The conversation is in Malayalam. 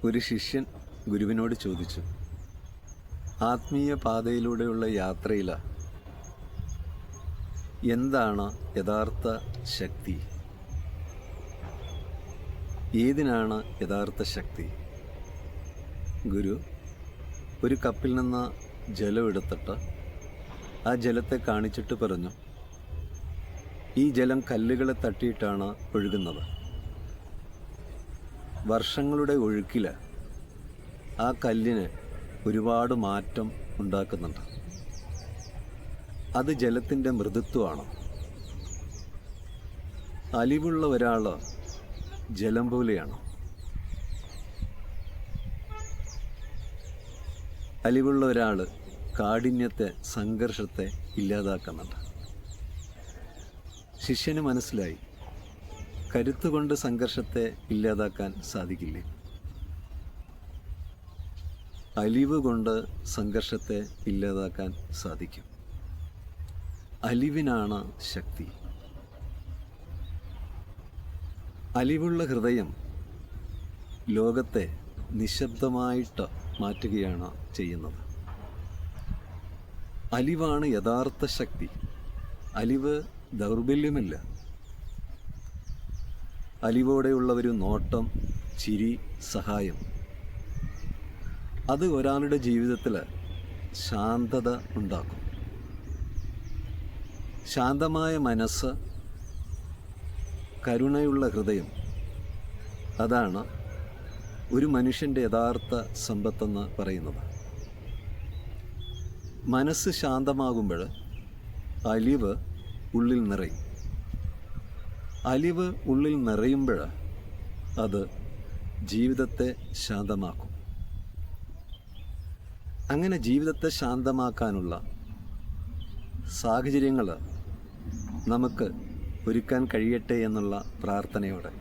ഒരു ശിഷ്യൻ ഗുരുവിനോട് ചോദിച്ചു, ആത്മീയ പാതയിലൂടെയുള്ള യാത്രയിൽ എന്താണ് യഥാർത്ഥ ശക്തി? ഏതിനാണ് യഥാർത്ഥ ശക്തി? ഗുരു ഒരു കപ്പിൽ നിന്ന് ജലം എടുത്തിട്ട് ആ ജലത്തെ കാണിച്ചിട്ട് പറഞ്ഞു, ഈ ജലം കല്ലുകളെ തട്ടിയിട്ടാണ് ഒഴുകുന്നത്. വർഷങ്ങളുടെ ഒഴുക്കിൽ ആ കല്ലിന് ഒരുപാട് മാറ്റം ഉണ്ടാക്കുന്നുണ്ട്. അത് ജലത്തിൻ്റെ മൃദുത്വമാണ്. അലിവുള്ള ഒരാൾ ജലം പോലെയാണ്. അലിവുള്ള ഒരാൾ കാഠിന്യത്തെ, സംഘർഷത്തെ ഇല്ലാതാക്കുന്നുണ്ട്. ശിഷ്യന് മനസ്സിലായി, കരുത്തുകൊണ്ട് സംഘർഷത്തെ ഇല്ലാതാക്കാൻ സാധിക്കില്ലേ? അലിവ് കൊണ്ട് സംഘർഷത്തെ ഇല്ലാതാക്കാൻ സാധിക്കും. അലിവിനാണ് ശക്തി. അലിവുള്ള ഹൃദയം ലോകത്തെ നിശബ്ദമായിട്ട് മാറ്റുകയാണ് ചെയ്യുന്നത്. അലിവാണ് യഥാർത്ഥ ശക്തി. അലിവ് ദൗർബല്യമല്ല. അലിവോടെയുള്ള ഒരു നോട്ടം, ചിരി, സഹായം, അത് ഒരാളുടെ ജീവിതത്തിൽ ശാന്തത ഉണ്ടാക്കും. ശാന്തമായ മനസ്സ്, കരുണയുള്ള ഹൃദയം, അതാണ് ഒരു മനുഷ്യൻ്റെ യഥാർത്ഥ സമ്പത്തെന്ന് പറയുന്നത്. മനസ്സ് ശാന്തമാകുമ്പോൾ അലിവ് ഉള്ളിൽ നിറയും. അലിവ് ഉള്ളിൽ നിറയുമ്പോൾ അത് ജീവിതത്തെ ശാന്തമാക്കും. അങ്ങനെ ജീവിതത്തെ ശാന്തമാക്കാനുള്ള സാഹചര്യങ്ങൾ നമുക്ക് ഒരുക്കാൻ കഴിയട്ടെ എന്നുള്ള പ്രാർത്ഥനയോടെ